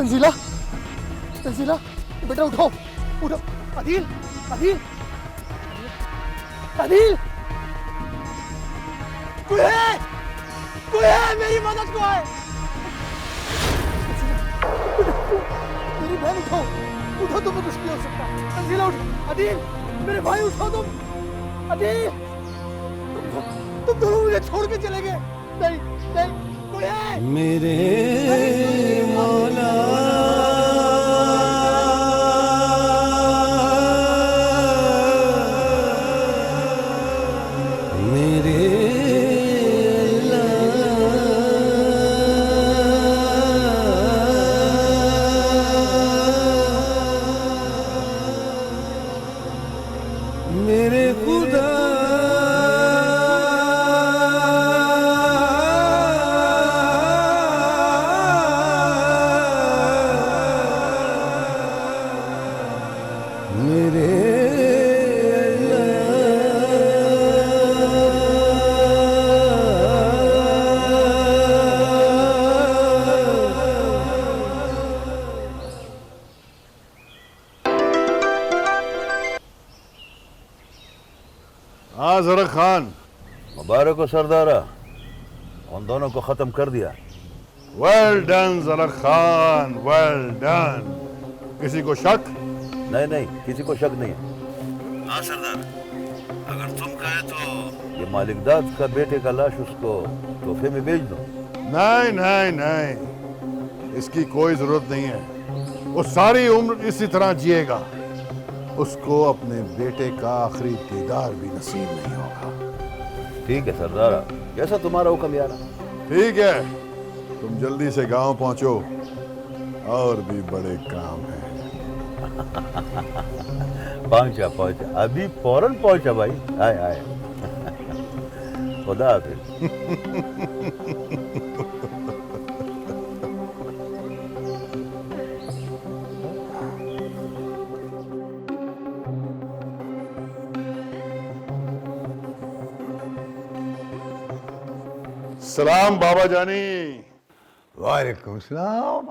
तंजीला, तंजीला बेटा उठो, उठो। अदील, अदील, अदील, कोई है, कोई है, मेरी मदद को आए। मेरी बहन उठो, उठो, तुम्हें कुछ नहीं हो सकता। तंजीला उठो, अदील, मेरे भाई उठो तुम, अदील, तुम दोनों मुझे छोड़ के चले गए। नहीं, नहीं, कोई है मेरे मौला, मेरे मेरे खुदा, मेरे हाँ जरा खान, मुबारक हो सरदारा, उन दोनों को खत्म कर दिया। वेल डन जरा खान, वेल डन। किसी को शक? नहीं नहीं, किसी को शक नहीं है। हाँ सरदार, अगर तुम कहे तो ये मालिकदाद का बेटे का लाश उसको तोहफे में भेज दो। नहीं नहीं नहीं, इसकी कोई जरूरत नहीं है। वो सारी उम्र इसी तरह जिएगा, उसको अपने बेटे का आखिरी दीदार भी नसीब नहीं होगा। ठीक है सरदारा, जैसा तुम्हारा हुक्म यार। ठीक है, तुम जल्दी से गांव पहुंचो, और भी बड़े काम हैं। पहुंचा पहुंचा, अभी फौरन पहुंचा भाई। आए आए। खुदा हाफिज। सलाम बाबा जानी। वालेकुम सलाम।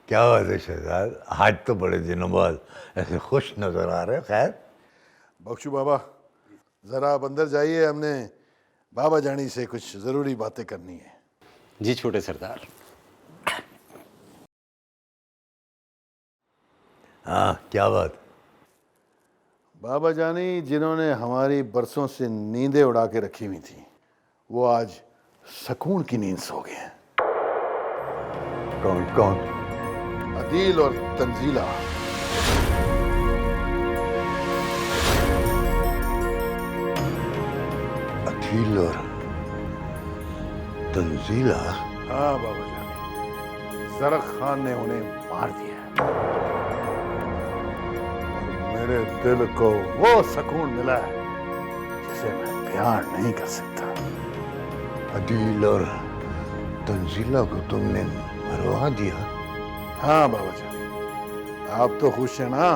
क्या बात है शहजाद, आज तो बड़े दिनों बाद ऐसे खुश नजर आ रहे हो। खैर बख्शू बाबा, जरा आप अंदर जाइए, हमने बाबा जानी से कुछ जरूरी बातें करनी है। जी छोटे सरदार। हाँ, क्या बात? बाबा जानी, जिन्होंने हमारी बरसों से नींदें उड़ा के रखी हुई थी, वो आज सुकून की नींद सो गए हैं। कौन कौन? अदील और तंजीला। अदील और तंजीला? हाँ बाबा जानी, जरक खान ने उन्हें मार दिया है। और मेरे दिल को वो सुकून मिला है जिसे मैं बयान नहीं कर सकता। अदील और तंजीला को तुमने मरवा दिया? हाँ बाबा जानी, आप तो खुश हैं ना?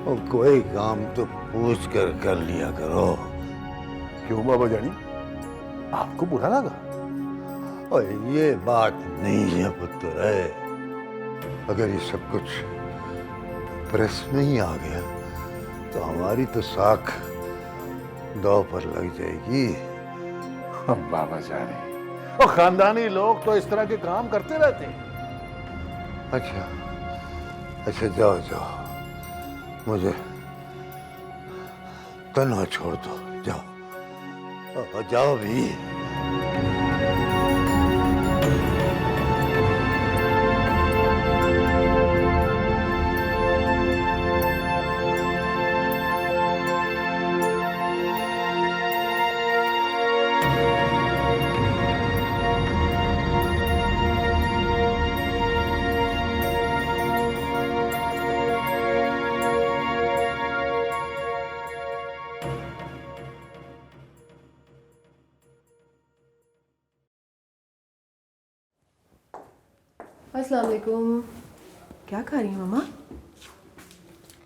और कोई काम तो पूछ कर लिया करो। क्यों बाबा जानी, आपको बुरा लगा? और ये बात नहीं है पुत्र है, अगर ये सब कुछ प्रेस में ही आ गया तो हमारी तो साख दांव पर लग जाएगी। बाबा जाने, और खानदानी लोग तो इस तरह के काम करते रहते हैं। अच्छा अच्छा, जाओ जाओ, मुझे तन्हा छोड़ दो, जाओ जाओ भी। अस्सलाम वालेकुम। क्या खा रही हैं मम्मा?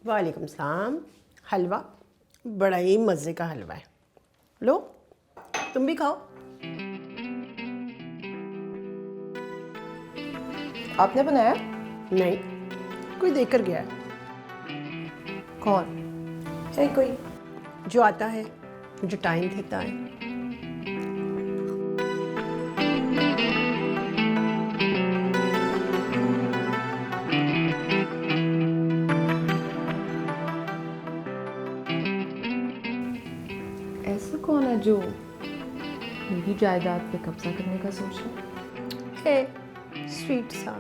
वालेकुम सलाम। हलवा, बड़ा ही मज़े का हलवा है। लो, तुम भी खाओ। आपने बनाया? नहीं, कोई देकर गया है। कौन? है कोई जो आता है, जो टाइम देता है। ऐसा कौन है जो मेरी जायदाद पे कब्जा करने का सोच रहा है? है स्वीट सा।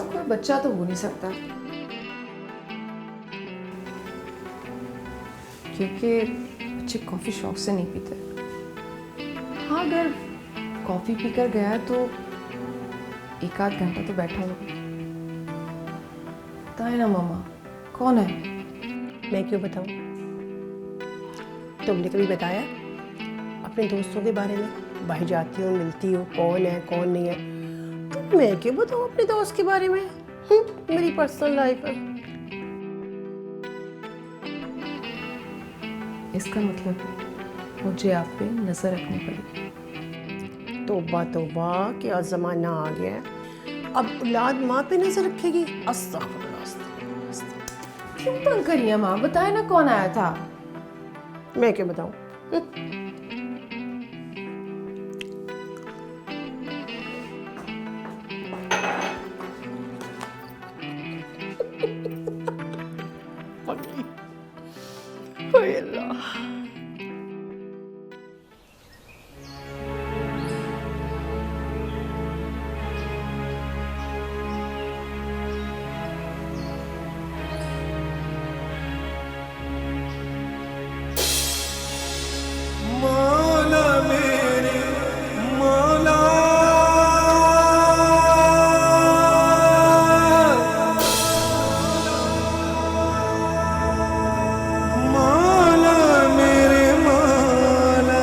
कोई बच्चा तो हो नहीं सकता, क्योंकि बच्चे कॉफ़ी शौक से नहीं पीते। हाँ, अगर कॉफ़ी पीकर गया तो एक आध घंटा तो बैठा होगा। बताए ना मामा, कौन है? मैं क्यों बताऊं? तुमने कभी बताया अपने दोस्तों के बारे में? बाहर जाती हो, मिलती हो, कौन है कौन नहीं है, तो मैं क्यों बताऊं अपने दोस्त के बारे में? मेरी पर्सनल लाइफ है। इसका मतलब मुझे आप पे नजर रखनी पड़ेगी। तौबा तौबा, क्या जमाना आ गया है। अब औलाद माँ पे नजर रखेगी? अस्तगफुरुल्लाह, अस्तगफुरुल्लाह। क्यों तंग करी है माँ? बताए ना कौन आया था? मैं क्या बताऊं? ओए अल्लाह। मौला मेरे मौला, मौला मेरे मौला,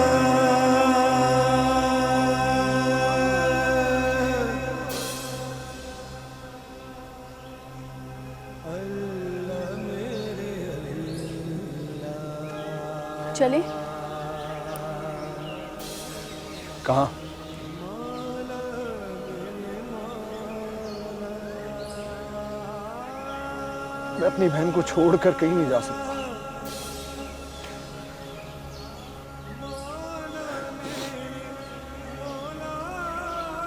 अल्लाह मेरे चले? कहाँ? मैं अपनी बहन को छोड़कर कहीं नहीं जा सकता।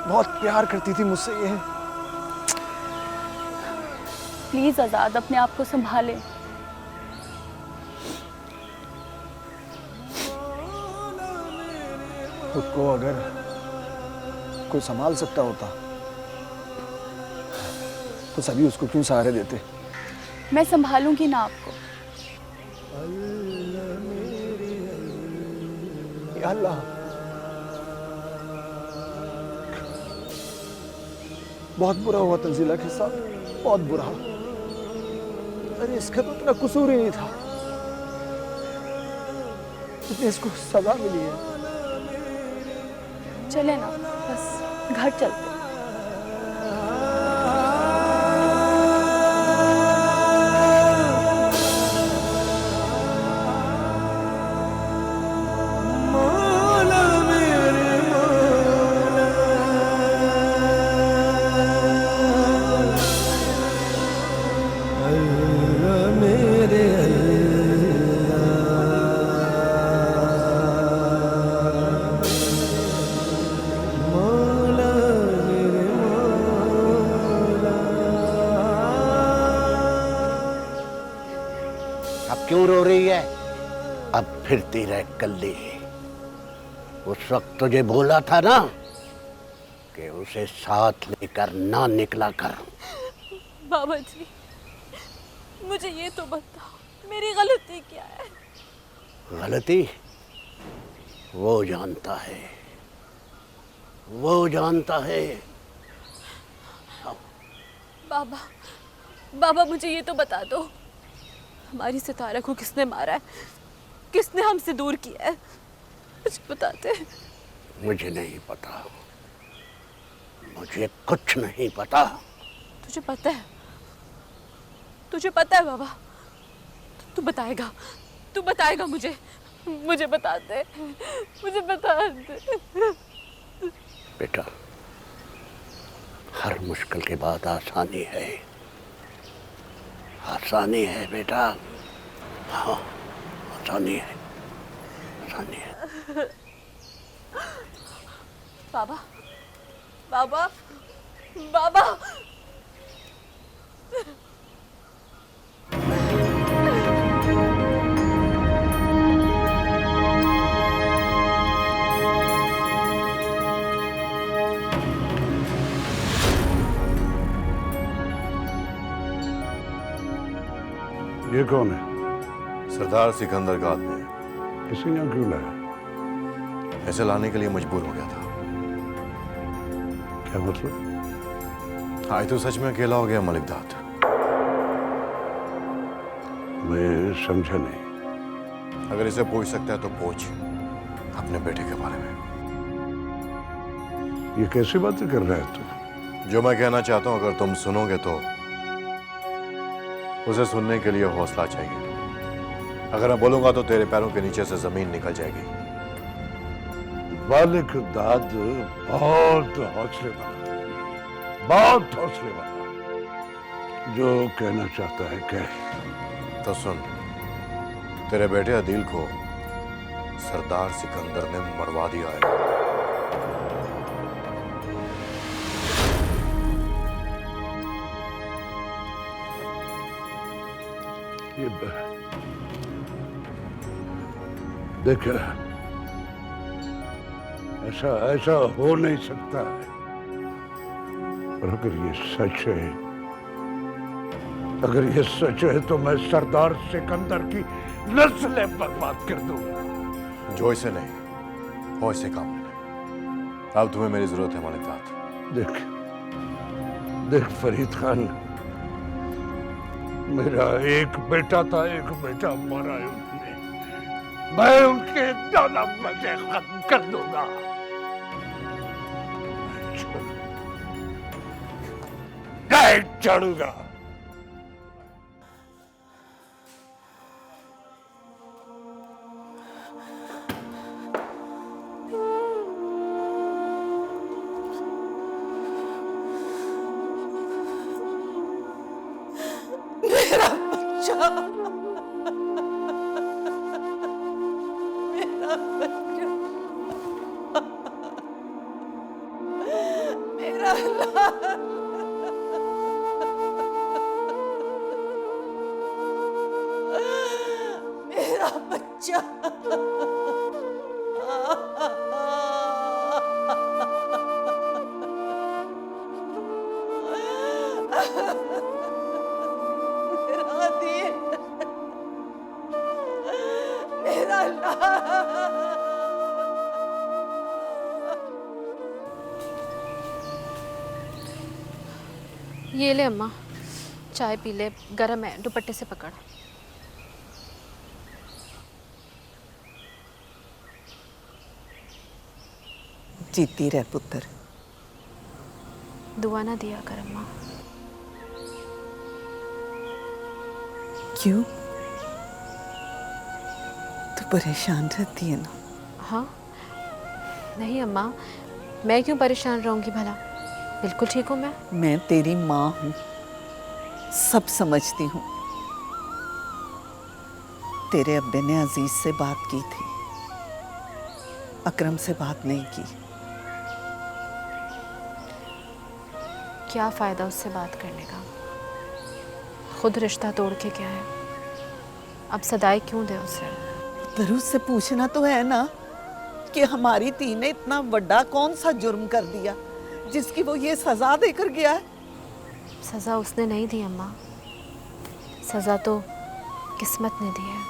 बहुत प्यार करती थी मुझसे ये। प्लीज आजाद, अपने आप को संभालें। खुद को अगर कोई संभाल सकता होता तो सभी उसको क्यों सहारे देते? मैं संभालूंगी ना आपको। या अल्लाह, बहुत बुरा हुआ तंजीला के साथ, बहुत बुरा। अरे इसका तो इतना कसूर ही नहीं था, इतनी इसको सजा मिली है। चले ना, बस घर चलते। मौला मेरे मौला, अल्लाह मेरे अल्लाह, मौला मेरे मौला। अब क्यों रो रही है? अब फिरती रह कल्ली। उस वक्त तुझे बोला था ना कि उसे साथ लेकर ना निकला कर। बाबा जी, मुझे ये तो बताओ, मेरी गलती क्या है? गलती वो जानता है, वो जानता है। बाबा, बाबा मुझे ये तो बता दो, हमारी सितारा को किसने मारा है? किसने हमसे दूर किया है? मुझे बताते। मुझे नहीं पता, मुझे कुछ नहीं पता। तुझे पता है? तुझे पता है बाबा? तू बताएगा, तू बताएगा मुझे? मुझे बता दे, मुझे बता दे। बेटा, हर मुश्किल के बाद आसानी है। आसानी है बेटा, हाँ आसानी है, आसानी है। बाबा, बाबा, बाबा। ये कौन है? सरदार सिकंदर का आदमी है। किसी ने क्यों लाया? ऐसे लाने के लिए मजबूर हो गया था। क्या मतलब? आज तो सच में अकेला हो गया मलिक दाद। मैं समझा नहीं। अगर इसे पूछ सकता है तो पूछ अपने बेटे के बारे में। ये कैसी बातें कर रहा है तू? जो मैं कहना चाहता हूं अगर तुम सुनोगे तो उसे सुनने के लिए हौसला चाहिए। अगर मैं बोलूंगा तो तेरे पैरों के नीचे से जमीन निकल जाएगी। मालिक दाद बहुत हौसले वाला, बहुत हौसले वाला। जो कहना चाहता है कह। तो सुन, तेरे बेटे अदील को सरदार सिकंदर ने मरवा दिया है। ये देख, ऐसा हो नहीं सकता है। और अगर ये सच है, अगर ये सच है तो मैं सरदार सिकंदर की नस्लें बर्बाद कर दूंगा। जो इसे नहीं हो इसे काम लेना। अब तुम्हें मेरी जरूरत है मालिक दाद। देख फरीद खान, मेरा एक बेटा था, एक बेटा मारा है उन्होंने। मैं उनके दोनों मजे खत्म कर दूंगा। चढ़ूंगा। मेरा बच्चा, मेरा बच्चा, मेरा लाल, मेरा बच्चा। मेरा दिल, मेरा लाल। ये ले अम्मा, चाय पी ले, गरम है, दुपट्टे से पकड़। जीती रह पुत्र। दुआ ना दिया कर अम्मा। क्यों? तू परेशान रहती है ना? हाँ, नहीं अम्मा, मैं क्यों परेशान रहूंगी भला? बिल्कुल ठीक हूँ मैं। मैं तेरी माँ हूँ, सब समझती हूँ। तेरे अब्बे ने अजीज से बात की थी, अकरम से बात नहीं की। क्या फ़ायदा उससे बात करने का? खुद रिश्ता तोड़ के क्या है? अब सदाई क्यों दे उसे? पर उससे पूछना तो है ना कि हमारी धी ने इतना बड़ा कौन सा जुर्म कर दिया जिसकी वो ये सजा देकर गया है। सज़ा उसने नहीं दी अम्मा, सज़ा तो किस्मत ने दी है।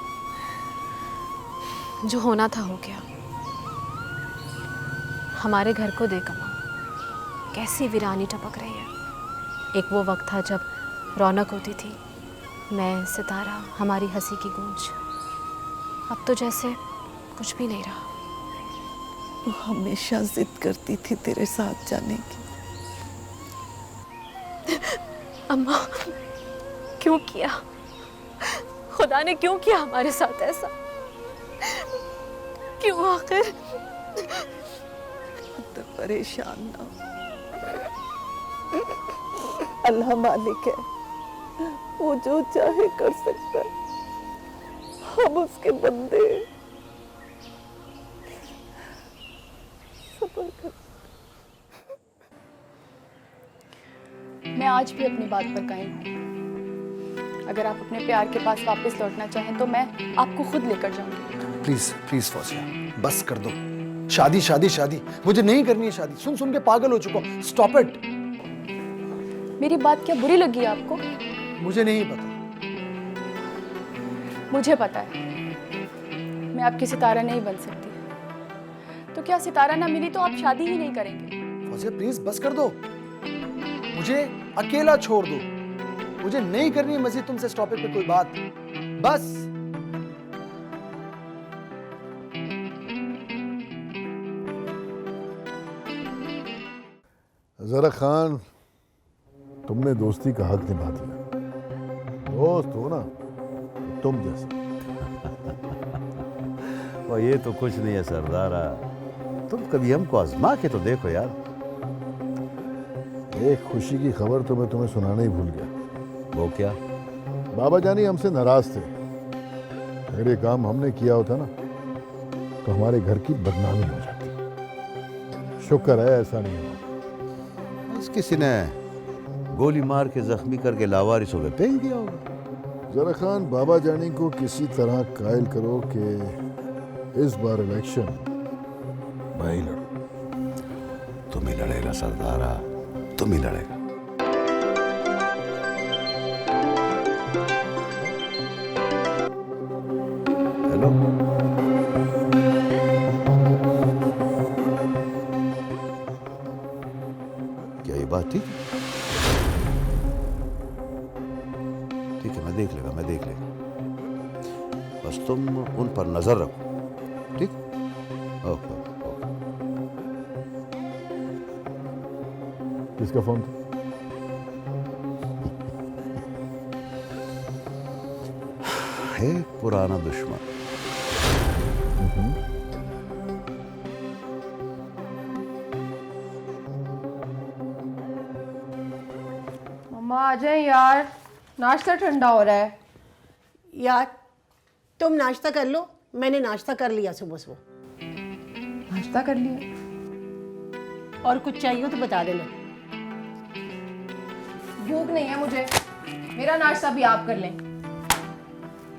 जो होना था हो गया। हमारे घर को देख अम्मा, कैसी वीरानी टपक रही है। एक वो वक्त था जब रौनक होती थी, मैं, सितारा, हमारी हंसी की गूंज। अब तो जैसे कुछ भी नहीं रहा। वो हमेशा जिद करती थी तेरे साथ जाने की। अम्मा, क्यों किया? खुदा ने क्यों किया हमारे साथ ऐसा? क्यों आखिर? तो परेशान ना हो। अल्लाह मालिक है, वो जो चाहे कर सकता है, हम उसके बंदे हैं। सब्र कर। मैं आज भी अपनी बात पर कायम हूँ। अगर आप अपने प्यार के पास वापस लौटना चाहें तो मैं आपको खुद लेकर जाऊंगी। प्लीज प्लीज फौजिया, बस कर दो। शादी शादी शादी, मुझे नहीं करनी है शादी। सुन सुन के पागल हो चुका हूं। Stop it. मेरी बात क्या बुरी लगी आपको? मुझे नहीं पता। मुझे पता है। मैं आपकी सितारा नहीं बन सकती। तो क्या सितारा ना मिली तो आप शादी ही नहीं करेंगे? फौजिया प्लीज बस कर दो। मुझे अकेला छोड़ दो। मुझे नहीं करनी है मजीद तुमसे इस टॉपिक पे कोई बात। बस। जरा खान, तुमने दोस्ती का हक निभा दिया। दोस्त हो ना तुम जैसे। और ये तो कुछ नहीं है सरदारा, तुम कभी हमको आजमा के तो देखो यार। एक खुशी की खबर तो मैं तुम्हें सुनाना ही भूल गया। वो क्या? बाबा जानी हमसे नाराज थे। अगर ये काम हमने किया होता ना तो हमारे घर की बदनामी हो जाती। शुक्र है ऐसा नहीं हुआ। बस किसी ने गोली मार के जख्मी करके लावारिस हो गए फेंक दिया होगा। जरा खान, बाबा जानी को किसी तरह कायल करो कि इस बार इलेक्शन मैं ही लड़ूं। तुम ही लड़ेगा सरदारा, तुम ही लड़ेगा। हेलो, क्या ये बात ठीक है? ठीक है, मैं देख लेगा, मैं देख लेगा। बस तुम उन पर नजर रखो, ठीक? ओके। किसका फोन था? एक पुराना दुश्मन। मम्मा आ जाए यार, नाश्ता ठंडा हो रहा है। यार तुम नाश्ता कर लो, मैंने नाश्ता कर लिया सुबह सुबह। नाश्ता कर लिया? और कुछ चाहिए तो बता देना। भूख नहीं है मुझे, मेरा नाश्ता भी आप कर लें।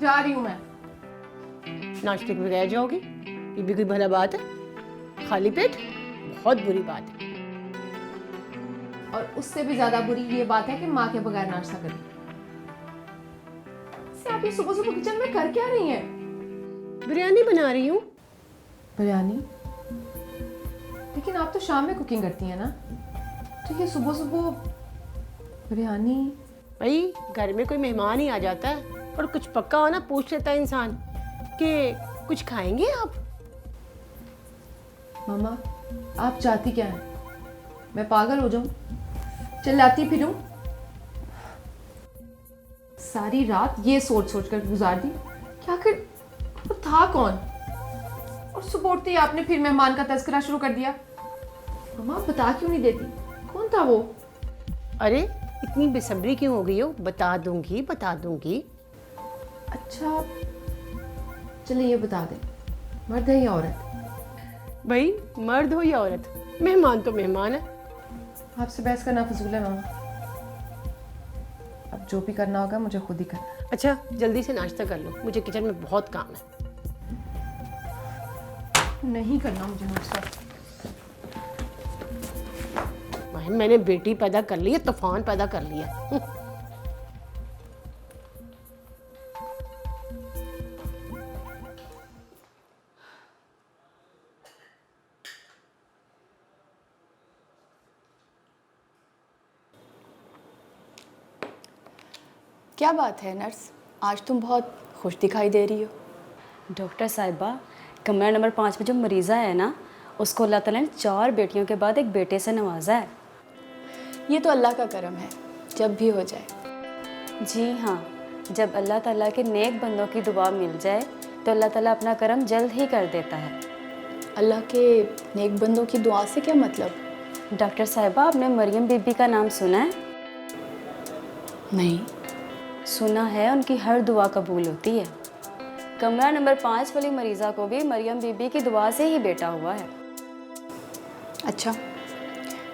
जा रही हूँ मैं। नाश्ते के बगैर जाओगी? ये भी कोई भला बात है? खाली पेट बहुत बुरी बात है। और उससे भी ज्यादा बुरी ये बात है कि माँ के बगैर नाश्ता करें। आप ये सुबह सुबह किचन में कर क्या रही हैं? बिरयानी बना रही हूँ। बिरयानी? लेकिन आप तो शाम में कुकिंग करती हैं ना, तो ये सुबह सुबह बिरयानी? भाई घर में कोई मेहमान ही आ जाता है और कुछ पक्का हो ना पूछ लेता है इंसान कि कुछ खाएंगे आप। मामा आप चाहती क्या हैं? मैं पागल हो जाऊं, चिल्लाती फिरूं? सारी रात ये सोच सोच कर गुजार दी कि आखिर वो था कौन, और सुबह उठते ही आपने फिर मेहमान का तस्करा शुरू कर दिया। मामा बता क्यों नहीं देती, कौन था वो? अरे इतनी बेसब्री क्यों हो गई हो? बता दूंगी बता दूंगी। अच्छा चलिए ये बता दे, मर्द है या औरत? भाई मर्द हो या औरत, मेहमान तो मेहमान है। आपसे बहस करना फजूल है मामा। अब जो भी करना होगा मुझे खुद ही करना। अच्छा जल्दी से नाश्ता कर लो, मुझे किचन में बहुत काम है। नहीं करना मुझे नाश्ता। मैंने बेटी पैदा कर ली है, तूफान पैदा कर लिया। क्या बात है नर्स, आज तुम बहुत खुश दिखाई दे रही हो। डॉक्टर साहिबा, कमरा नंबर 5 में जो मरीज़ा है ना, उसको अल्लाह ताला ने 4 बेटियों के बाद एक बेटे से नवाजा है। ये तो अल्लाह का करम है, जब भी हो जाए। जी हाँ, जब अल्लाह ताला के नेक बंदों की दुआ मिल जाए तो अल्लाह ताला अपना करम जल्द ही कर देता है। अल्लाह के नेक बंदों की दुआ से क्या मतलब? डॉक्टर साहिबा, आपने मरियम बीबी का नाम सुना है? नहीं। सुना है, उनकी हर दुआ कबूल होती है। कमरा नंबर 5 वाली मरीज़ा को भी मरियम बीबी की दुआ से ही बेटा हुआ है। अच्छा,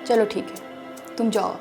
चलो ठीक है, तुम जाओ।